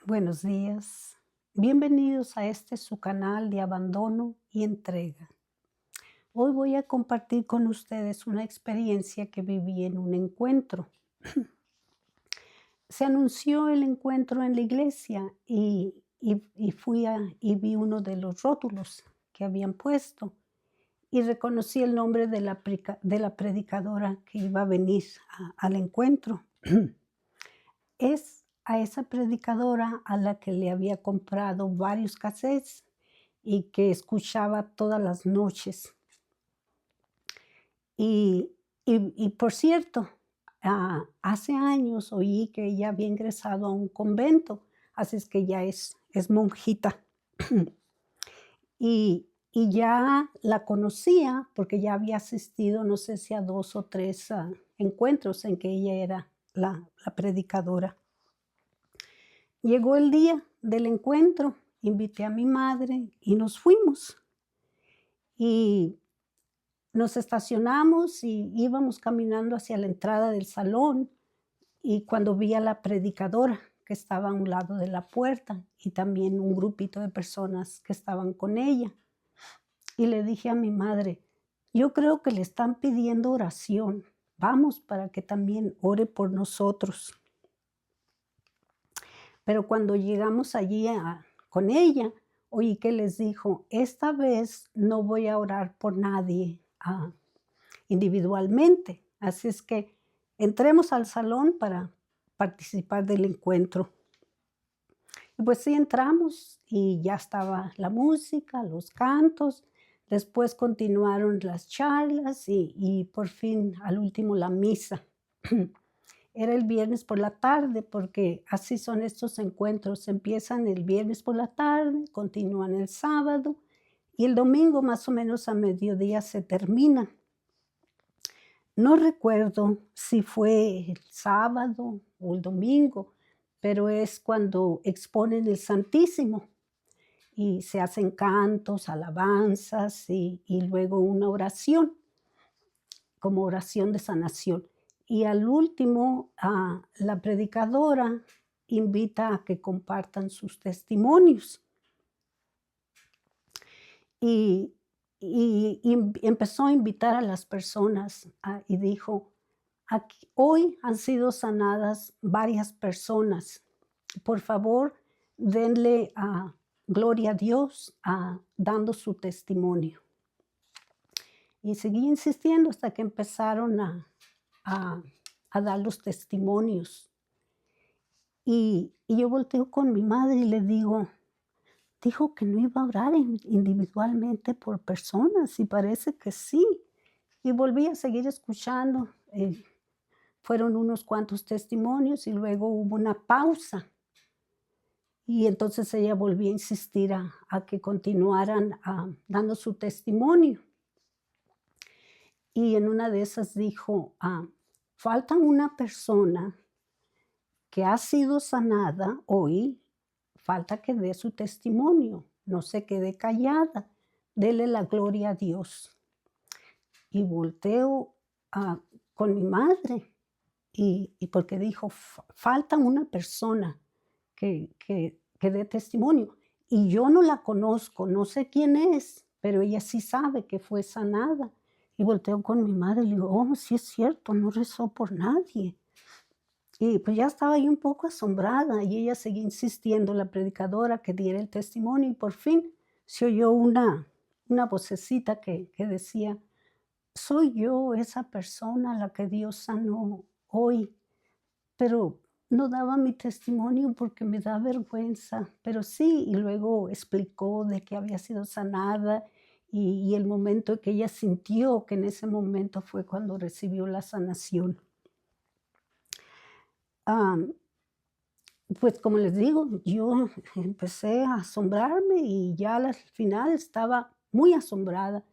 Buenos días. Bienvenidos a este su canal de abandono y entrega. Hoy voy a compartir con ustedes una experiencia que viví en un encuentro. Se anunció el encuentro en la iglesia y vi uno de los rótulos que habían puesto y reconocí el nombre de la predicadora que iba a venir al encuentro. Es a esa predicadora a la que le había comprado varios cassettes y que escuchaba todas las noches. Y por cierto, hace años oí que ella había ingresado a un convento, así es que ya es monjita. Y ya la conocía porque ya había asistido, no sé si a 2 o 3 encuentros en que ella era la predicadora. Llegó el día del encuentro, invité a mi madre y nos fuimos. Y nos estacionamos y íbamos caminando hacia la entrada del salón, y cuando vi a la predicadora que estaba a un lado de la puerta y también un grupito de personas que estaban con ella, y le dije a mi madre: "Yo creo que le están pidiendo oración, vamos para que también ore por nosotros". Pero cuando llegamos allí con ella, oí que les dijo: "Esta vez no voy a orar por nadie individualmente, así es que entremos al salón para participar del encuentro". Y pues sí, entramos y ya estaba la música, los cantos, después continuaron las charlas y por fin, al último, la misa. Era el viernes por la tarde, porque así son estos encuentros, empiezan el viernes por la tarde, continúan el sábado y el domingo más o menos a mediodía se termina. No recuerdo si fue el sábado o el domingo, pero es cuando exponen el Santísimo y se hacen cantos, alabanzas y luego una oración, como oración de sanación. Y al último, la predicadora invita a que compartan sus testimonios. Y empezó a invitar a las personas, y dijo: "Aquí hoy han sido sanadas varias personas. Por favor, denle, gloria a Dios, dando su testimonio". Y seguí insistiendo hasta que empezaron a a dar los testimonios. Y yo volteo con mi madre y le digo: "Dijo que no iba a orar individualmente por personas, y parece que sí". Y volví a seguir escuchando, fueron unos cuantos testimonios y luego hubo una pausa. Y entonces ella volvió a insistir a que continuaran, dando su testimonio. Y en una de esas dijo: "Falta una persona que ha sido sanada hoy, falta que dé su testimonio, no se quede callada, dele la gloria a Dios". Y volteo, con mi madre, y porque dijo: Falta una persona que dé testimonio, y yo no la conozco, no sé quién es, pero ella sí sabe que fue sanada". Y volteo con mi madre y le digo: "Oh, sí es cierto, no rezó por nadie". Y pues ya estaba yo un poco asombrada y ella seguía insistiendo, la predicadora, que diera el testimonio, y por fin se oyó una vocecita que decía: "Soy yo esa persona a la que Dios sanó hoy, pero no daba mi testimonio porque me da vergüenza". Pero sí, y luego explicó de que había sido sanada y el momento que ella sintió que en ese momento fue cuando recibió la sanación. Am, pues, como les digo, yo empecé a asombrarme y ya al final estaba muy asombrada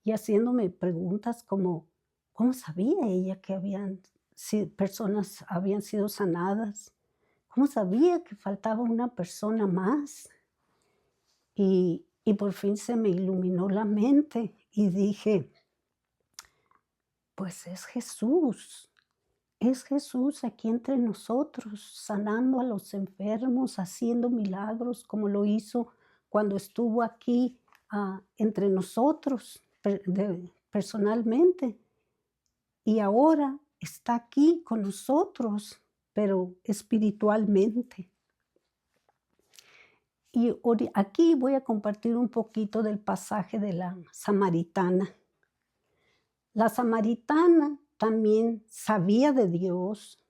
y haciéndome preguntas como: ¿cómo sabía ella que personas habían sido sanadas? ¿Cómo sabía que faltaba una persona más? Y por fin se me iluminó la mente y dije: "Pues es Jesús". es Jesús aquí entre nosotros, sanando a los enfermos, haciendo milagros, como lo hizo cuando estuvo aquí, entre nosotros, personalmente. Y ahora está aquí con nosotros, pero espiritualmente. Y aquí voy a compartir un poquito del pasaje de la samaritana. La samaritana también sabía de Dios,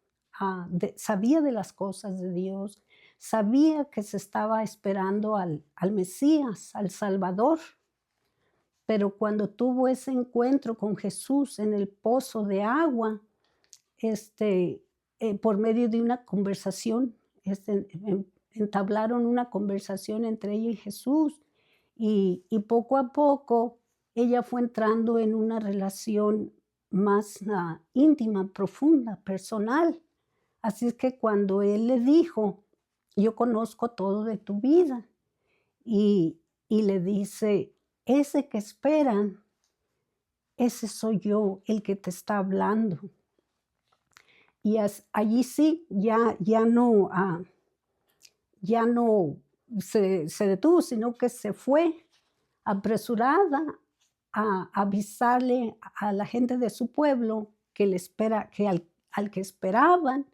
sabía de las cosas de Dios, sabía que se estaba esperando al Mesías, al Salvador. Pero cuando tuvo ese encuentro con Jesús en el pozo de agua, por medio de una conversación, entablaron una conversación entre ella y Jesús, y poco a poco ella fue entrando en una relación más íntima, profunda, personal. Así es que cuando él le dijo, yo conozco todo de tu vida, y le dice, ese que esperan, ese soy yo, el que te está hablando. Y allí sí, ya no se detuvo, sino que se fue apresurada a avisarle a la gente de su pueblo que al que esperaban,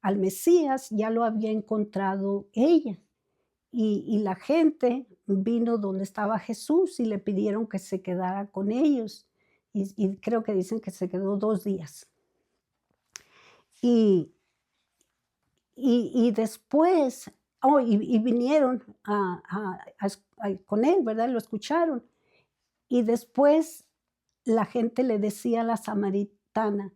al Mesías, ya lo había encontrado ella. Y la gente vino donde estaba Jesús y le pidieron que se quedara con ellos. Y creo que dicen que se quedó 2 días. Y después, y vinieron con él, ¿verdad? Lo escucharon. Y después la gente le decía a la samaritana,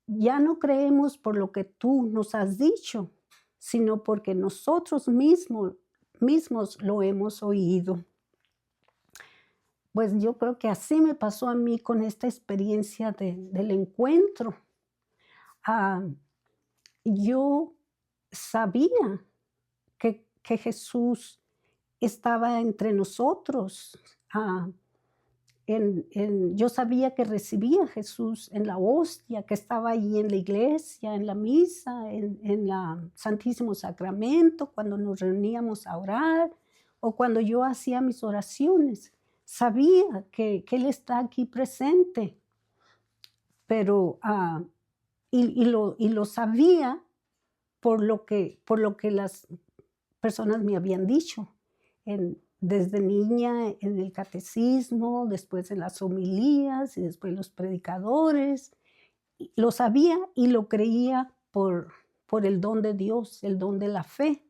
ya no creemos por lo que tú nos has dicho, sino porque nosotros mismos lo hemos oído. Pues yo creo que así me pasó a mí con esta experiencia del encuentro. Yo sabía que Jesús estaba entre nosotros. Yo sabía que recibía a Jesús en la hostia, que estaba allí en la iglesia, en la misa, en el Santísimo Sacramento, cuando nos reuníamos a orar o cuando yo hacía mis oraciones. Sabía que Él está aquí presente, pero lo sabía por lo que las personas me habían dicho, desde niña en el catecismo, después en las homilías y después los predicadores. Lo sabía y lo creía por el don de Dios, el don de la fe.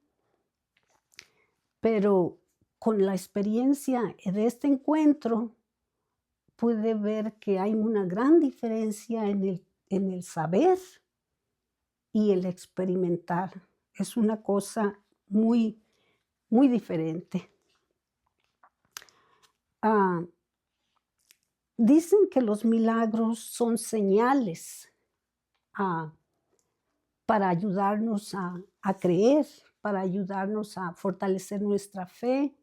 Pero con la experiencia de este encuentro, pude ver que hay una gran diferencia en el saber y el experimentar. Es una cosa muy, muy diferente. Dicen que los milagros son señales para ayudarnos a creer, para ayudarnos a fortalecer nuestra fe,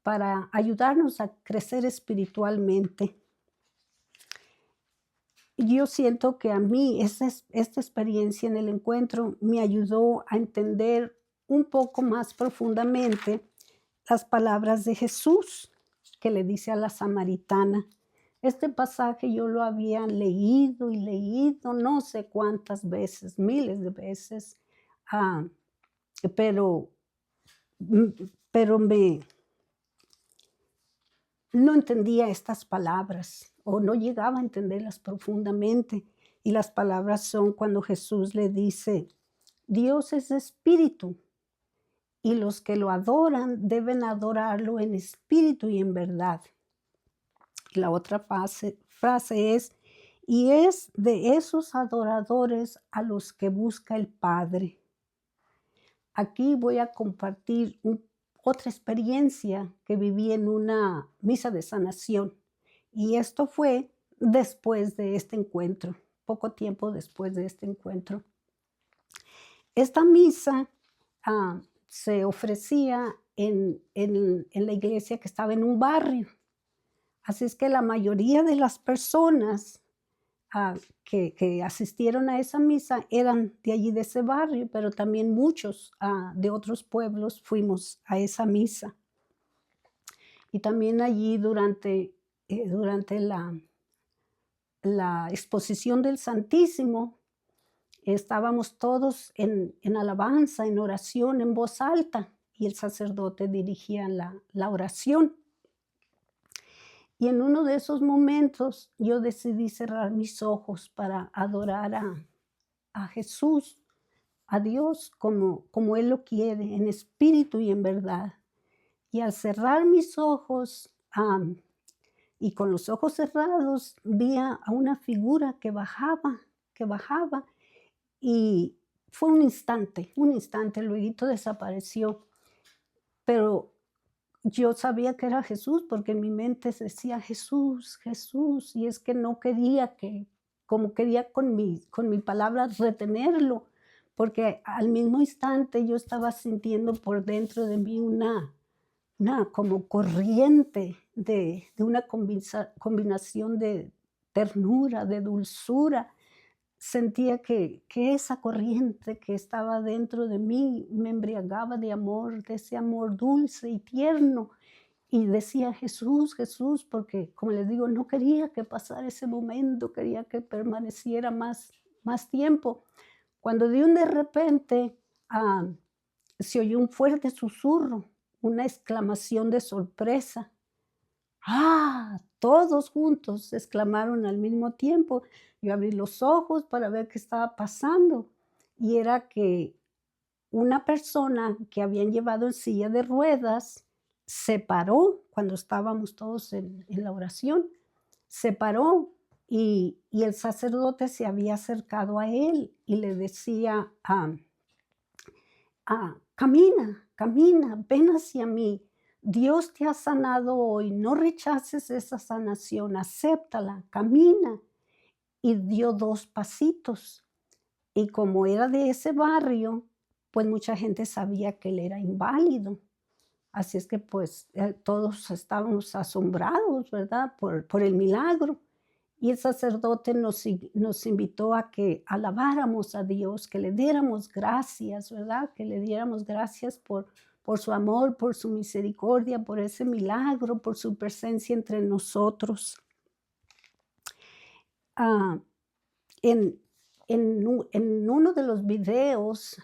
para ayudarnos a crecer espiritualmente. Yo siento que a mí esta experiencia en el encuentro me ayudó a entender un poco más profundamente las palabras de Jesús que le dice a la samaritana. Este pasaje yo lo había leído y leído no sé cuántas veces, miles de veces, pero no entendía estas palabras o no llegaba a entenderlas profundamente. Y las palabras son cuando Jesús le dice, Dios es espíritu y los que lo adoran deben adorarlo en espíritu y en verdad. Y la otra frase es, y es de esos adoradores a los que busca el Padre. Aquí voy a compartir otra experiencia que viví en una misa de sanación. Y esto fue después de este encuentro, poco tiempo después de este encuentro. Esta misa se ofrecía en la iglesia que estaba en un barrio. Así es que la mayoría de las personas que asistieron a esa misa eran de allí, de ese barrio, pero también muchos de otros pueblos fuimos a esa misa. Y también allí durante la exposición del Santísimo, estábamos todos en alabanza, en oración, en voz alta, y el sacerdote dirigía la oración. Y en uno de esos momentos yo decidí cerrar mis ojos para adorar a Jesús, a Dios, como Él lo quiere, en espíritu y en verdad. Y al cerrar mis ojos, y con los ojos cerrados, vi a una figura que bajaba, y fue un instante, lueguito desapareció. Pero yo sabía que era Jesús, porque en mi mente decía: "Jesús, Jesús", y es que no quería como quería con mi palabra retenerlo, porque al mismo instante yo estaba sintiendo por dentro de mí una como corriente de una combinación de ternura, de dulzura. Sentía que esa corriente que estaba dentro de mí me embriagaba de amor, de ese amor dulce y tierno. Y decía: "Jesús, Jesús", porque, como les digo, no quería que pasara ese momento, quería que permaneciera más tiempo. Cuando de repente, se oyó un fuerte susurro, una exclamación de sorpresa. ¡Ah! Todos juntos exclamaron al mismo tiempo. Yo abrí los ojos para ver qué estaba pasando, y era que una persona que habían llevado en silla de ruedas se paró cuando estábamos todos en la oración. Se paró, y el sacerdote se había acercado a él y le decía: "Camina, camina, ven hacia mí. Dios te ha sanado hoy, no rechaces esa sanación, acéptala, camina". Y dio 2 pasitos. Y como era de ese barrio, pues mucha gente sabía que él era inválido. Así es que, pues, todos estábamos asombrados, ¿verdad? Por el milagro. Y el sacerdote nos invitó a que alabáramos a Dios, que le diéramos gracias, ¿verdad? Que le diéramos gracias por su amor, por su misericordia, por ese milagro, por su presencia entre nosotros. Ah, en en uno de los videos,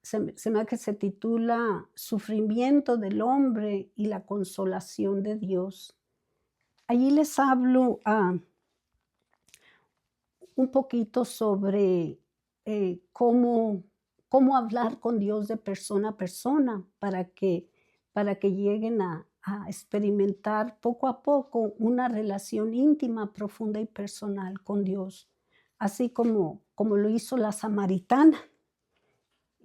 se me hace que se titula Sufrimiento del hombre y la consolación de Dios. Allí les hablo, un poquito sobre, cómo hablar con Dios de persona a persona para que lleguen a experimentar poco a poco una relación íntima, profunda y personal con Dios, así como lo hizo la samaritana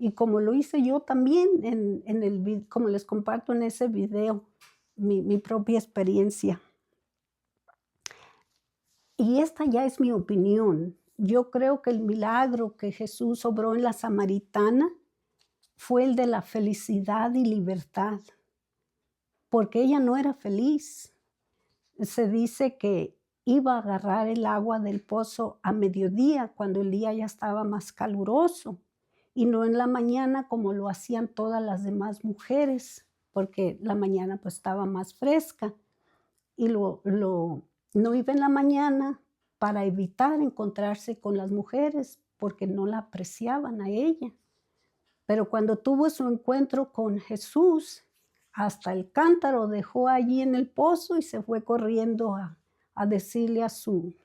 y como lo hice yo también como les comparto en ese video, mi propia experiencia. Y esta ya es mi opinión. Yo creo que el milagro que Jesús obró en la samaritana fue el de la felicidad y libertad, porque ella no era feliz. Se dice que iba a agarrar el agua del pozo a mediodía, cuando el día ya estaba más caluroso, y no en la mañana como lo hacían todas las demás mujeres, porque la mañana pues estaba más fresca. Y no iba en la mañana para evitar encontrarse con las mujeres, porque no la apreciaban a ella. Pero cuando tuvo su encuentro con Jesús, hasta el cántaro dejó allí en el pozo y se fue corriendo a decirle a su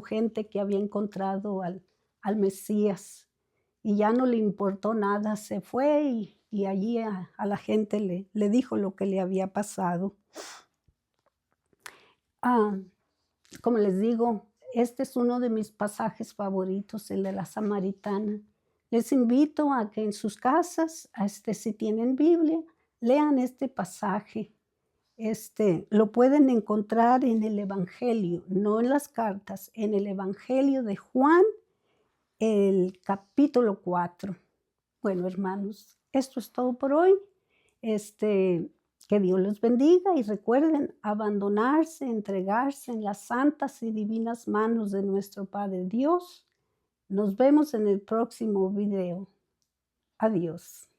gente que había encontrado al Mesías. Y ya no le importó nada, se fue y allí a la gente le dijo lo que le había pasado. Como les digo, este es uno de mis pasajes favoritos, el de la samaritana. Les invito a que en sus casas, si tienen Biblia, lean este pasaje. Lo pueden encontrar en el Evangelio, no en las cartas, en el Evangelio de Juan, el capítulo 4. Bueno, hermanos, esto es todo por hoy. Que Dios los bendiga y recuerden abandonarse, entregarse en las santas y divinas manos de nuestro Padre Dios. Nos vemos en el próximo video. Adiós.